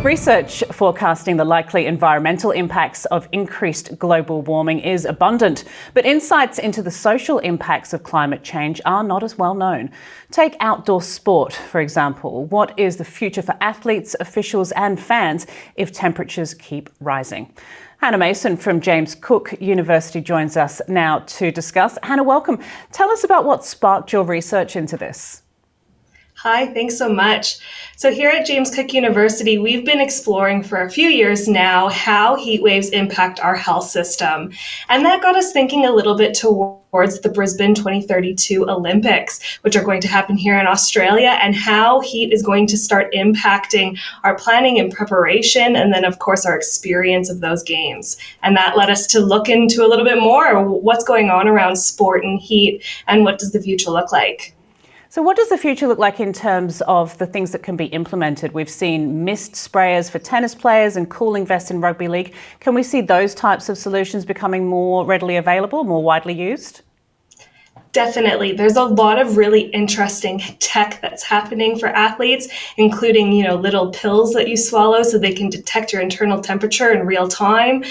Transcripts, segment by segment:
Research forecasting the likely environmental impacts of increased global warming is abundant, but insights into the social impacts of climate change are not as well known. Take outdoor sport, for example. What is the future for athletes, officials and fans if temperatures keep rising? Hannah Mason from James Cook University joins us now to discuss. Hannah, welcome. Tell us about what sparked your research into this. Hi, thanks so much. So here at James Cook University, we've been exploring for a few years now how heat waves impact our health system. And that got us thinking a little bit towards the Brisbane 2032 Olympics, which are going to happen here in Australia, and how heat is going to start impacting our planning and preparation, and then of course our experience of those games. And that led us to look into a little bit more what's going on around sport and heat, and what does the future look like. So what does the future look like in terms of the things that can be implemented? We've seen mist sprayers for tennis players and cooling vests in rugby league. Can we see those types of solutions becoming more readily available, more widely used? Definitely. There's a lot of really interesting tech that's happening for athletes, including, little pills that you swallow so they can detect your internal temperature in real time.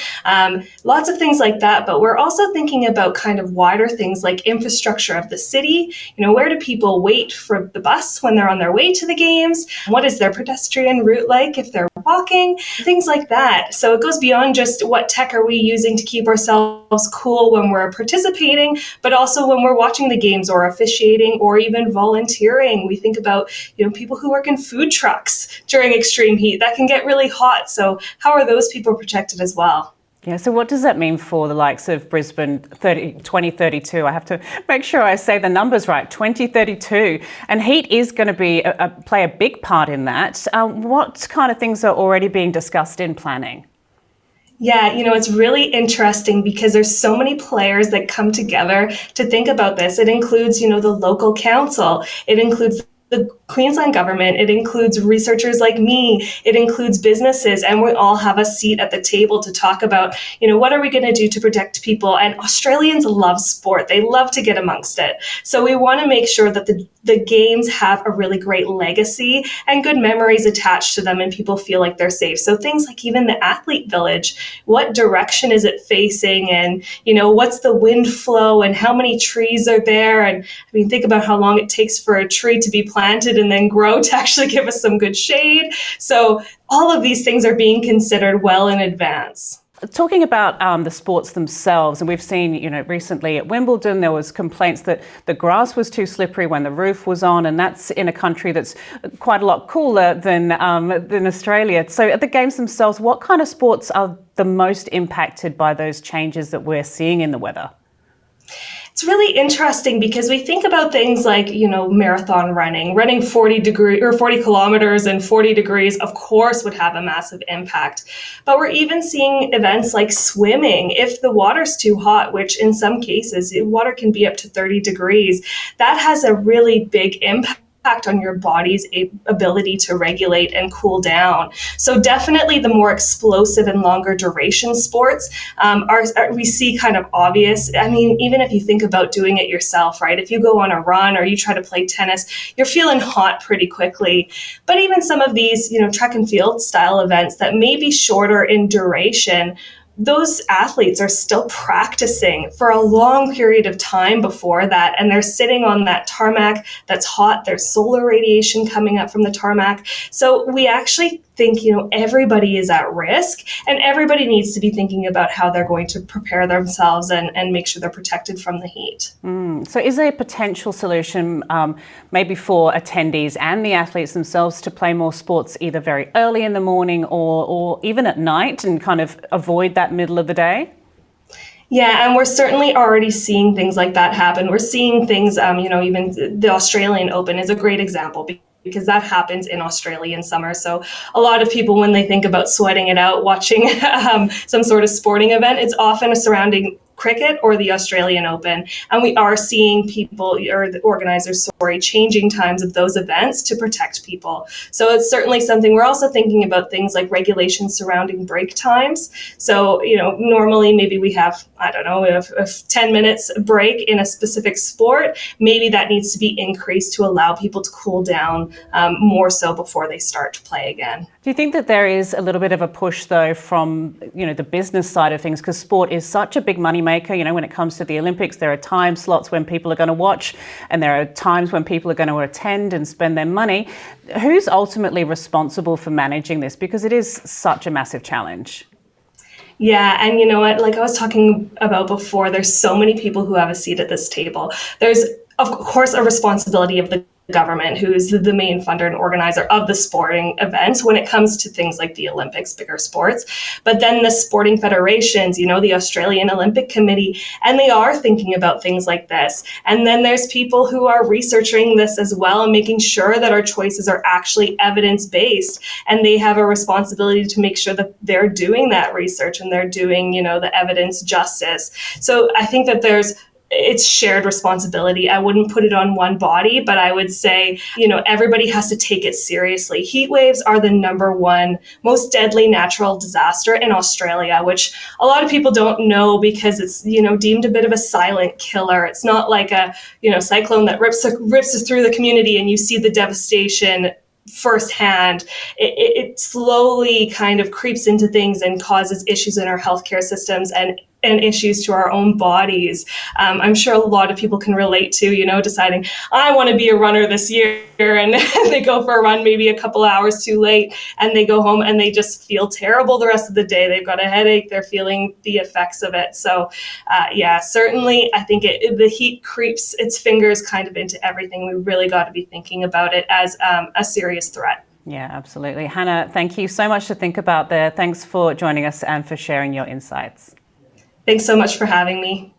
Lots of things like that. But we're also thinking about kind of wider things like infrastructure of the city. Where do people wait for the bus when they're on their way to the games? What is their pedestrian route like if they're walking? Things like that. So it goes beyond just what tech are we using to keep ourselves cool when we're participating, but also when we're watching the games or officiating or even volunteering. We think about, people who work in food trucks during extreme heat. That can get really hot. So how are those people protected as well? Yeah, so what does that mean for the likes of Brisbane 2032? I have to make sure I say the numbers right, 2032. And heat is going to play a big part in that. What kind of things are already being discussed in planning? Yeah, it's really interesting because there's so many players that come together to think about this. It includes, the local council. It includes the Queensland government. It includes researchers like me. It includes businesses, and we all have a seat at the table to talk about, what are we going to do to protect people? And Australians love sport. They love to get amongst it. So we want to make sure that the games have a really great legacy and good memories attached to them, and people feel like they're safe. So things like even the athlete village, what direction is it facing? And, what's the wind flow and how many trees are there? And think about how long it takes for a tree to be planted and then grow to actually give us some good shade. So all of these things are being considered well in advance. Talking about the sports themselves, and we've seen, recently at Wimbledon, there was complaints that the grass was too slippery when the roof was on, and that's in a country that's quite a lot cooler than Australia. So at the games themselves, what kind of sports are the most impacted by those changes that we're seeing in the weather? It's really interesting because we think about things like, marathon running 40 kilometers in 40 degrees, of course, would have a massive impact. But we're even seeing events like swimming. If the water's too hot, which in some cases, water can be up to 30 degrees, that has a really big impact on your body's ability to regulate and cool down. So definitely the more explosive and longer duration sports we see kind of obvious. Even if you think about doing it yourself, right? If you go on a run or you try to play tennis, you're feeling hot pretty quickly. But even some of these, track and field style events that may be shorter in duration, those athletes are still practicing for a long period of time before that, and they're sitting on that tarmac that's hot. There's solar radiation coming up from the tarmac. So we actually think, everybody is at risk, and everybody needs to be thinking about how they're going to prepare themselves and make sure they're protected from the heat. So is there a potential solution maybe for attendees and the athletes themselves to play more sports either very early in the morning or even at night and kind of avoid that middle of the day? Yeah, and we're certainly already seeing things like that happen. We're seeing things, even the Australian Open is a great example because that happens in Australian summer. So a lot of people, when they think about sweating it out, watching some sort of sporting event, it's often surrounding cricket or the Australian Open. And we are seeing people, or the organizers, changing times of those events to protect people. So it's certainly something. We're also thinking about things like regulations surrounding break times. So, normally maybe we have, I don't know, a 10 minutes break in a specific sport. Maybe that needs to be increased to allow people to cool down more so before they start to play again. Do you think that there is a little bit of a push, though, from the business side of things? Because sport is such a big moneymaker. When it comes to the Olympics, there are time slots when people are going to watch, and there are times when people are going to attend and spend their money. Who's ultimately responsible for managing this? Because it is such a massive challenge. Yeah, and you know what? Like I was talking about before, there's so many people who have a seat at this table. There's, of course, a responsibility of the government, who is the main funder and organizer of the sporting events when it comes to things like the Olympics, bigger sports. But then the sporting federations, the Australian Olympic Committee, and they are thinking about things like this. And then there's people who are researching this as well and making sure that our choices are actually evidence-based. And they have a responsibility to make sure that they're doing that research and they're doing, the evidence justice. So I think that it's shared responsibility. I wouldn't put it on one body, but I would say, everybody has to take it seriously. Heat waves are the #1 most deadly natural disaster in Australia, which a lot of people don't know because it's, deemed a bit of a silent killer. It's not like a, cyclone that rips through the community and you see the devastation firsthand. It slowly kind of creeps into things and causes issues in our healthcare systems and issues to our own bodies. I'm sure a lot of people can relate to, deciding, I want to be a runner this year, and they go for a run maybe a couple hours too late, and they go home and they just feel terrible the rest of the day. They've got a headache, they're feeling the effects of it. So certainly I think the heat creeps its fingers kind of into everything. We really got to be thinking about it as a serious threat. Yeah, absolutely. Hannah, thank you so much to think about there. Thanks for joining us and for sharing your insights. Thanks so much for having me.